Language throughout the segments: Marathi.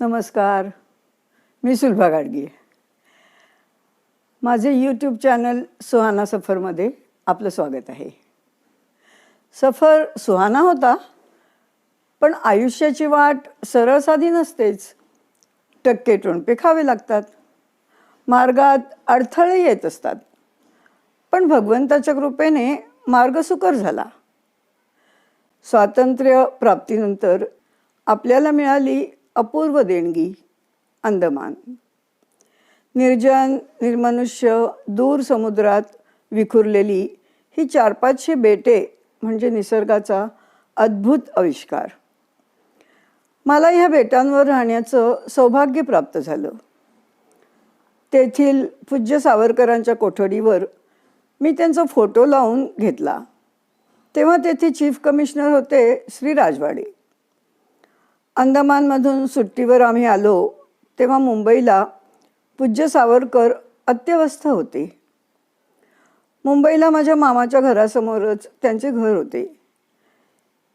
नमस्कार, मी सुलभा गाडगे. माझे यूट्यूब चॅनल सुहाना सफरमध्ये आपलं स्वागत आहे. सफर सुहाना होता, पण आयुष्याची वाट सरळ साधी नसतेच. टक्के टोणपे खावे लागतात, मार्गात अडथळे येत असतात. पण भगवंताच्या कृपेने मार्ग सुकर झाला. स्वातंत्र्य प्राप्तीनंतर आपल्याला मिळाली अपूर्व देणगी अंदमान. निर्जन निर्मनुष्य दूर समुद्रात विखुरलेली ही 400-500 बेटे म्हणजे निसर्गाचा अद्भुत आविष्कार. मला ह्या बेटांवर राहण्याचं सौभाग्य प्राप्त झालं. तेथील पूज्य सावरकरांच्या कोठडीवर मी त्यांचा फोटो लावून घेतला. तेव्हा तेथे चीफ कमिशनर होते श्री राजवाडे. अंदमानमधून सुट्टीवर आम्ही आलो तेव्हा मुंबईला पूज्य सावरकर अत्यवस्थ होते. मुंबईला माझ्या मामाच्या घरासमोरच त्यांचे घर होते.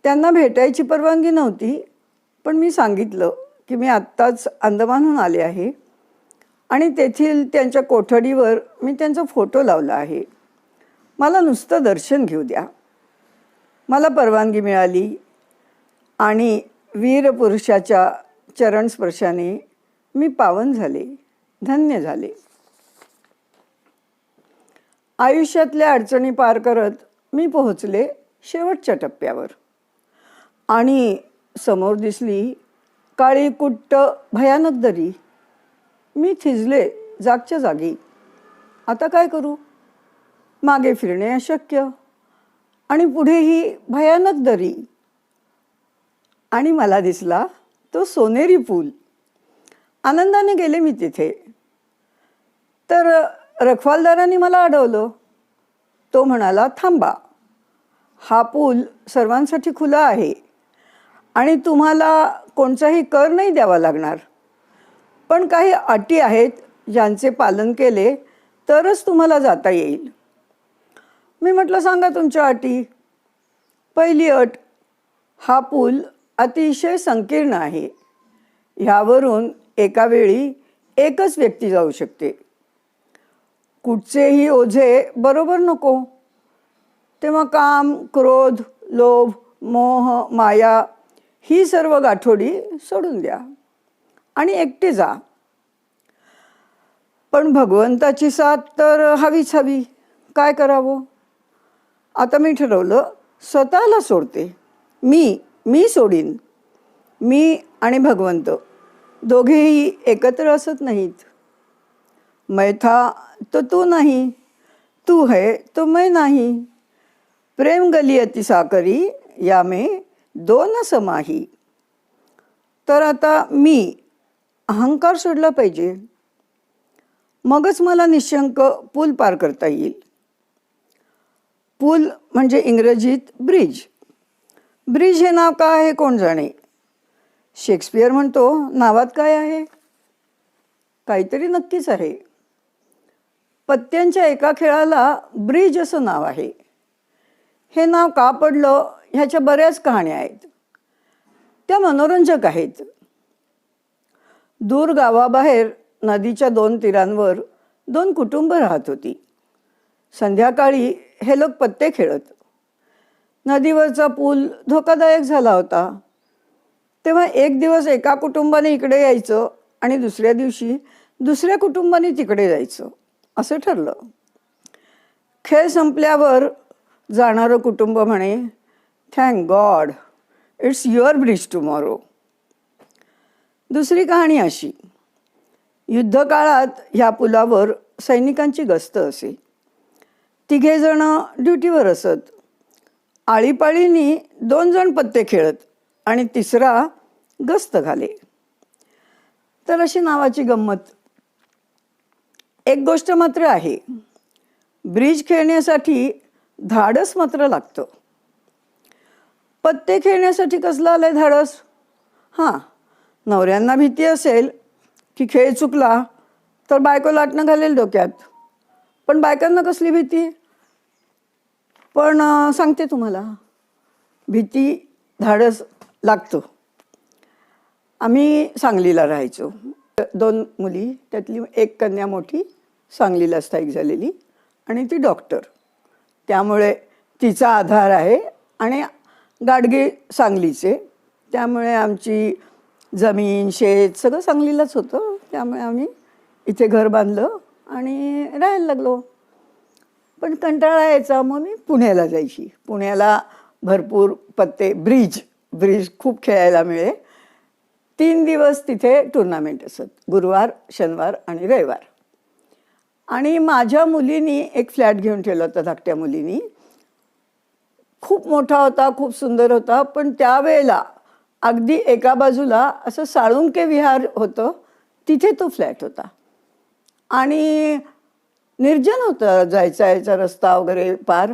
त्यांना भेटायची परवानगी नव्हती, पण मी सांगितलं की मी आत्ताच अंदमानहून आले आहे आणि तेथील त्यांच्या कोठडीवर मी त्यांचा फोटो लावला आहे. मला नुसतं दर्शन घेऊ द्या. मला परवानगी मिळाली आणि वीर पुरुषाच्या चरणस्पर्शाने मी पावन झाले, धन्य झाले. आयुष्यातल्या अडचणी पार करत मी पोहोचले शेवटच्या टप्प्यावर आणि समोर दिसली काळी कुट्ट भयानक दरी. मी थिजले जागच्या जागी. आता काय करू? मागे फिरणे अशक्य आणि पुढेही भयानक दरी. आणि मला दिसला तो सोनेरी पूल. आनंदाने गेले मी तिथे, तर रखवालदारांनी मला अडवलं. तो म्हणाला, थांबा, हा पूल सर्वांसाठी खुला आहे आणि तुम्हाला कोणताही कर नाही द्यावा लागणार, पण काही अटी आहेत ज्यांचे पालन केले तरच तुम्हाला जाता येईल. मी म्हटलं, सांगा तुमच्या अटी. पहिली अट, हा पूल अतिशय संकीर्ण आहे. ह्यावरून एका वेळी एकच व्यक्ती जाऊ शकते. कुठचेही ओझे बरोबर नको. तेव्हा काम, क्रोध, लोभ, मोह, माया ही सर्व गाठोडी सोडून द्या आणि एकटे जा. पण भगवंताची साथ तर हवीच हवी. काय करावं? आता मी ठरवलं, स्वतःला सोडते. मी सोडीन. मी आणि भगवंत दोघेही एकत्र असत नाहीत. मैं था तो तू नाही, तू है तो मैं नाही. प्रेम गली अति साकरी, या में दोन समाही. तर आता मी अहंकार सोडला पाहिजे, मगच मला निशंक पूल पार करता येईल. पूल म्हणजे इंग्रजीत ब्रिज. ब्रिज हे नाव काय आहे कोण जाणे. शेक्सपियर म्हणतो, नावात काय आहे? काहीतरी नक्कीच आहे. पत्त्यांच्या एका खेळाला ब्रिज असं नाव आहे. हे नाव का पडलं ह्याच्या बऱ्याच कहाण्या आहेत. त्या मनोरंजक आहेत. दूर गावाबाहेर नदीच्या 2 तीरांवर 2 कुटुंब राहत होती. संध्याकाळी हे लोक पत्ते खेळत. नदीवरचा पूल धोकादायक झाला होता. तेव्हा एक दिवस एका कुटुंबाने इकडे यायचं आणि दुसऱ्या दिवशी दुसऱ्या कुटुंबाने तिकडे जायचं, असं ठरलं. खेळ संपल्यावर जाणारं कुटुंब म्हणे, thank God, it's your bridge tomorrow. दुसरी कहाणी अशी, युद्धकाळात ह्या पुलावर सैनिकांची गस्त असे. 3 जण ड्युटीवर असत. आळीपाळीनी 2 जण पत्ते खेळत आणि 3रा गस्त घाले. तर अशी नावाची गंमत. एक गोष्ट मात्र आहे, ब्रिज खेळण्यासाठी धाडस मात्र लागतं. पत्ते खेळण्यासाठी कसलं आलंय धाडस? हां, नवऱ्यांना भीती असेल की खेळ चुकला तर बायको लाटणं घालेल डोक्यात. पण बायकांना कसली भीती? पण सांगते तुम्हाला, भीती धाडस लागतं. आम्ही सांगलीला राहायचो. 2 मुली, त्यातली एक कन्या मोठी सांगलीला स्थायिक झालेली आणि ती डॉक्टर. त्यामुळे तिचा आधार आहे आणि गाडगे सांगलीचे. त्यामुळे आमची जमीन, शेत सगळं सांगलीलाच होतं. त्यामुळे आम्ही इथे घर बांधलं आणि राहायला लागलो. पण कंटाळा यायचा, मग मी पुण्याला जायची. पुण्याला भरपूर पत्ते, ब्रिज खूप खेळायला मिळे. 3 दिवस तिथे टुर्नामेंट असत, गुरुवार, शनिवार आणि रविवार. आणि माझ्या मुलीनी एक फ्लॅट घेऊन ठेवला होता, धाकट्या मुलीनी. खूप मोठा होता, खूप सुंदर होता. पण त्यावेळेला अगदी एका बाजूला असं साळुंके विहार होतं, तिथे तो फ्लॅट होता. आणि निर्जन होतं, जायचा यायचा रस्ता वगैरे पार.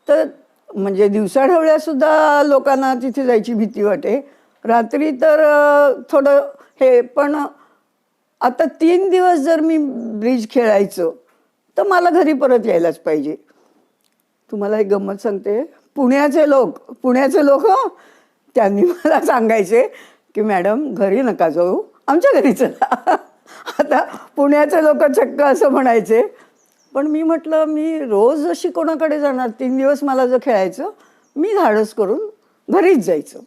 तर म्हणजे दिवसाढवळ्यासुद्धा लोकांना तिथे जायची भीती वाटे. रात्री तर थोडं हे. पण आता 3 दिवस जर मी ब्रिज खेळायचो तर मला घरी परत यायलाच पाहिजे. तुम्हाला एक गंमत सांगते. पुण्याचे लोक त्यांनी मला सांगायचे की मॅडम घरी नका जाऊ, आमच्या घरी चला. आता पुण्याचे लोक चक्क असं म्हणायचे. पण मी म्हटलं मी रोज अशी कोणाकडे जाणार, 3 दिवस मला जर खेळायचं, मी धाडस करून घरीच जायचं.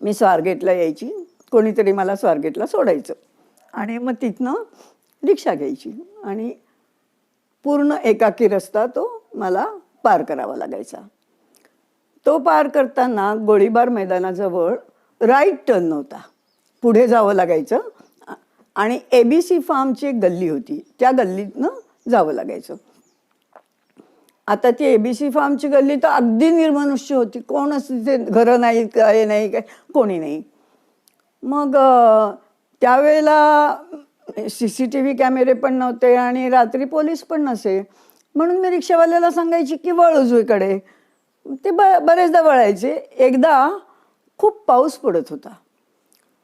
मी स्वारगेटला यायची, कोणीतरी मला स्वारगेटला सोडायचं आणि मग तिथनं रिक्षा घ्यायची आणि पूर्ण एकाकी रस्ता तो मला पार करावा लागायचा. तो पार करताना गोळीबार मैदानाजवळ राईट टर्न नव्हता, पुढे जावं लागायचं आणि ABC फार्मची एक गल्ली होती, त्या गल्लीतनं जावं लागायचं. आता ती ABC फार्मची गल्ली तर अगदी निर्मनुष्य होती. कोणच तिथे घरं नाही, काय नाही, काय कोणी नाही. मग त्यावेळेला CCTV कॅमेरे पण नव्हते आणि रात्री पोलीस पण नसे. म्हणून मी रिक्षावाल्याला सांगायची की वळ उजवीकडे. ते बरेचदा वळायचे. एकदा खूप पाऊस पडत होता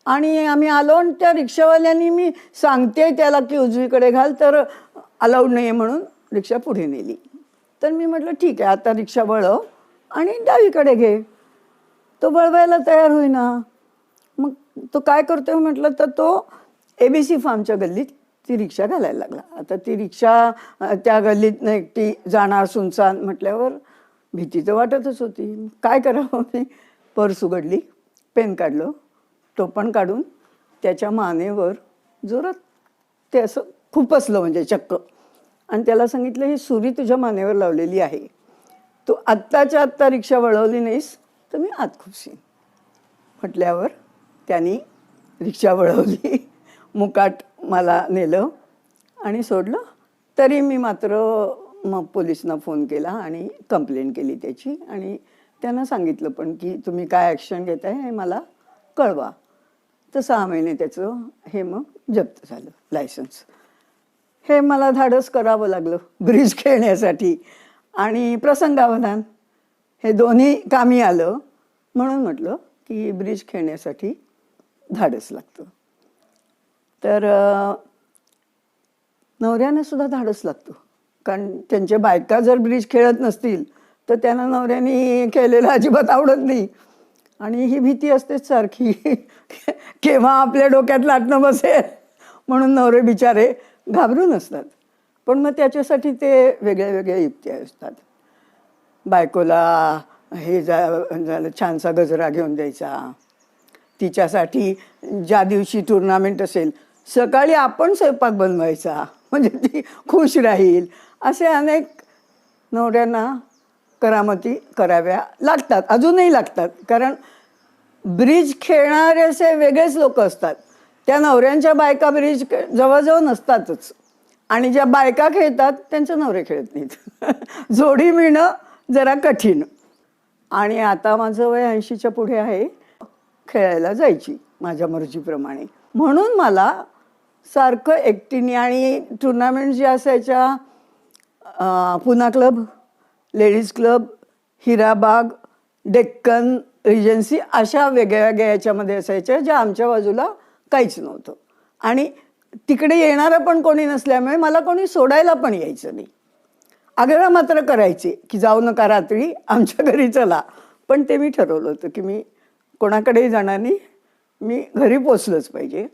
आणि आम्ही आलो आणि त्या रिक्षावाल्यांनी, मी सांगते त्याला की उजवीकडे घाल, तर अलाउड नाही आहे म्हणून रिक्षा पुढे नेली. तर मी म्हटलं ठीक आहे, आता रिक्षा वळव आणि डावीकडे घे. तो वळवायला तयार होईना. मग तो काय करतोय म्हटलं, तर तो ABC फार्मच्या गल्लीत ती रिक्षा घालायला लागला. आता ती रिक्षा त्या गल्लीतनं एकटी जाणार, सुनसान म्हटल्यावर भीती तर वाटतच होती. काय करावं, मी पर्स उघडली, पेन काढलं, टोपण काढून त्याच्या मानेवर जोरात ते असं खुपसलं, म्हणजे चक्क. आणि त्याला सांगितलं ही सुरी तुझ्या मानेवर लावलेली आहे, तू आत्ताच्या आत्ता रिक्षा वळवली नाहीस तर मी आत खुपसीन. म्हटल्यावर त्यांनी रिक्षा वळवली, मुकाट मला नेलं आणि सोडलं. तरी मी मात्र मग पोलिसांना फोन केला आणि कंप्लेंट केली त्याची. आणि त्यांना सांगितलं पण की तुम्ही काय ॲक्शन घेताय हे मला कळवा. तर 6 महिने त्याचं हे मग जप्त झालं लायसन्स. हे मला धाडस करावं लागलं ब्रिज खेळण्यासाठी आणि प्रसंगावधान हे दोन्ही कामी आलं. म्हणून म्हटलं की ब्रिज खेळण्यासाठी धाडस लागतं. तर नवऱ्यानं सुद्धा धाडस लागतो, कारण त्यांच्या बायका जर ब्रिज खेळत नसतील तर त्यांना नवऱ्याने खेळलेलं अजिबात आवडत नाही. आणि ही भीती असतेच सारखी केव्हा आपल्या डोक्यात लाटणं बसेल, म्हणून नवरे बिचारे घाबरून असतात. पण मग त्याच्यासाठी ते वेगळ्या वेगळ्या युक्त्या असतात. बायकोला हे झालं छानसा गजरा घेऊन द्यायचा, तिच्यासाठी ज्या दिवशी टुर्नामेंट असेल सकाळी आपण स्वयंपाक बनवायचा, म्हणजे ती खुश राहील. असे अनेक नवऱ्यांना करामती कराव्या लागतात, अजूनही लागतात. कारण ब्रिज खेळणारे असे वेगळेच लोक असतात. त्या नवऱ्यांच्या बायका ब्रिज जवळजवळ नसतातच आणि ज्या बायका खेळतात त्यांचे नवरे खेळत नाहीत. जोडी मिळणं जरा कठीण. आणि आता माझं वय 80च्या पुढे आहे. खेळायला जायची माझ्या मर्जीप्रमाणे. म्हणून मला सारखं एकटीने, आणि टुर्नामेंट ज्या असायच्या Poona club, ladies club, Hirabag, Deccan, Regency, अशा वेगळ्या वेगळ्या याच्यामध्ये असायच्या ज्या आमच्या बाजूला काहीच नव्हतं. आणि तिकडे येणारं पण कोणी नसल्यामुळे मला कोणी सोडायला पण यायचं नाही. आग्रह मात्र करायचे की जाऊ नका रात्री, आमच्या घरी चला. पण ते मी ठरवलं होतं की मी कोणाकडेही जाणार नाही, मी घरी पोचलंच पाहिजे.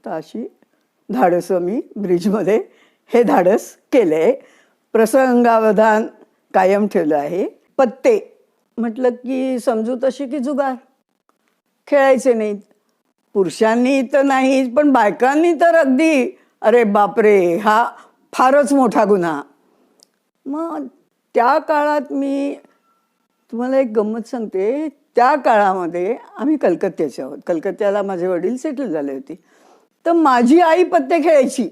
तर अशी धाडसं मी ब्रिजमध्ये हे धाडस केलं आहे. प्रसंगावधान कायम ठेवलं आहे. पत्ते म्हटलं की समजूत अशी की जुगार खेळायचे नाहीत. पुरुषांनी तर नाहीच, पण बायकांनी तर अगदी अरे बापरे, हा फारच मोठा गुन्हा. मग त्या काळात मी तुम्हाला एक गंमत सांगते. त्या काळामध्ये आम्ही कलकत्त्याचे आहोत. कलकत्त्याला माझे वडील सेटल झाले होते. तर माझी आई पत्ते खेळायची.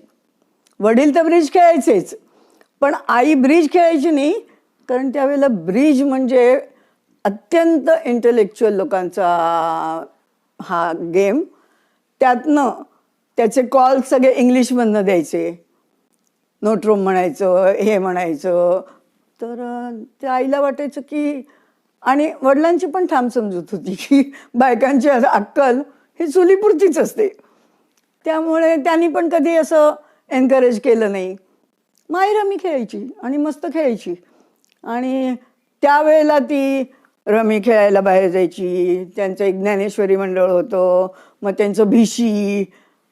वडील तर ब्रिज खेळायचेच, पण आई ब्रिज खेळायची नाही. कारण त्यावेळेला ब्रिज म्हणजे अत्यंत इंटेलेक्च्युअल लोकांचा हा गेम. त्यातनं त्याचे कॉल सगळे इंग्लिशमधनं द्यायचे. नोटरूम म्हणायचं, हे म्हणायचं. तर त्या आईला वाटायचं की, आणि वडिलांची पण ठाम समजूत होती की बायकांची अक्कल ही चुलीपुरतीच असते. त्यामुळे त्यांनी पण कधी असं एनकरेज केलं नाही. माई रमी खेळायची आणि मस्त खेळायची. आणि त्यावेळेला ती रमी खेळायला बाहेर जायची. त्यांचं एक ज्ञानेश्वरी मंडळ होतं, मग त्यांचं भिशी,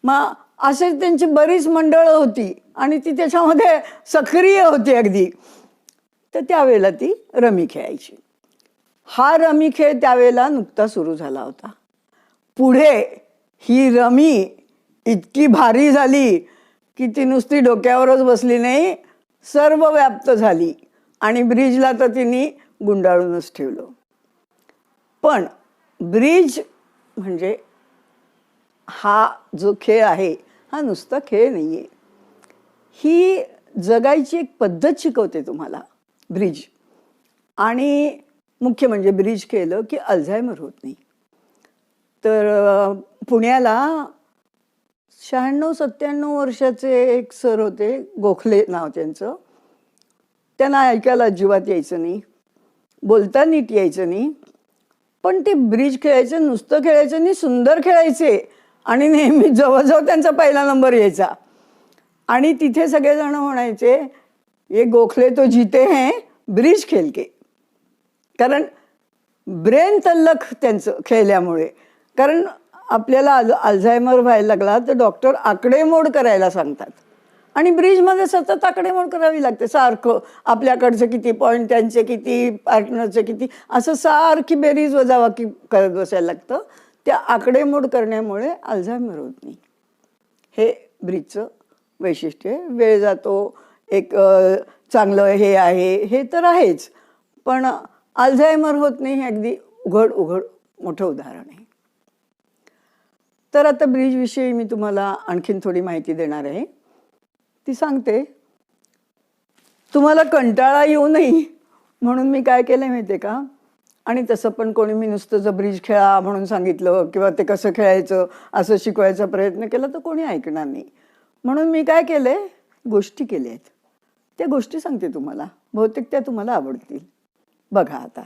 मग असे त्यांची बरीच मंडळं होती आणि ती त्याच्यामध्ये सक्रिय होती अगदी. तर त्यावेळेला ती रमी खेळायची. हा रमी खेळ त्यावेळेला नुकता सुरू झाला होता. पुढे ही रमी इतकी भारी झाली की ती नुसती डोक्यावरच बसली नाही, सर्व व्याप्त झाली. आणि ब्रिजला तर तिने गुंडाळूनच ठेवलं. पण ब्रिज म्हणजे हा जो खेळ आहे, हा नुसता खेळ नाही आहे. ही जगायची एक पद्धत शिकवते तुम्हाला ब्रिज. आणि मुख्य म्हणजे ब्रिज खेळलं की अल्झायमर होत नाही. तर पुण्याला 96-97 वर्षाचे एक सर होते, गोखले नाव त्यांचं. त्यांना ऐकायला अजिबात यायचं नाही, बोलता नीट यायचं नाही, पण ते ब्रिज खेळायचे. नुसतं खेळायचं नाही, सुंदर खेळायचे. आणि नेहमी जवळजवळ त्यांचा पहिला नंबर यायचा. आणि तिथे सगळेजण म्हणायचे, ये गोखले तो जीते हैं, ब्रिज खेल के. कारण ब्रेन तल्लख त्यांचं खेळल्यामुळे. कारण आपल्याला अल्झायमर व्हायला लागला तर डॉक्टर आकडेमोड करायला सांगतात. आणि ब्रिजमध्ये सतत आकडेमोड करावी लागते सारखं. आपल्याकडचे किती पॉईंट, त्यांचे किती, पार्टनरचे किती, असं सारखी बेरीज वजाबाकी करत बसायला लागतं. त्या आकडेमोड करण्यामुळे अल्झायमर होत नाही. हे ब्रिजचं वैशिष्ट्य आहे. वेळ जातो, एक चांगलं हे आहे, हे तर आहेच, पण अल्झायमर होत नाही हे अगदी उघड मोठं उदाहरण आहे. तर आता ब्रिजविषयी मी तुम्हाला आणखीन थोडी माहिती देणार आहे. ती सांगते. तुम्हाला कंटाळा येऊ नये म्हणून मी काय केलं माहिती आहे का. आणि तसं पण कोणी मी नुसतं जर ब्रिज खेळा म्हणून सांगितलं किंवा ते कसं खेळायचं असं शिकवायचा प्रयत्न केला तर कोणी ऐकणार नाही. म्हणून मी काय केलं आहे, गोष्टी केल्या आहेत. त्या गोष्टी सांगते तुम्हाला. बहुतेक त्या तुम्हाला आवडतील. बघा आता.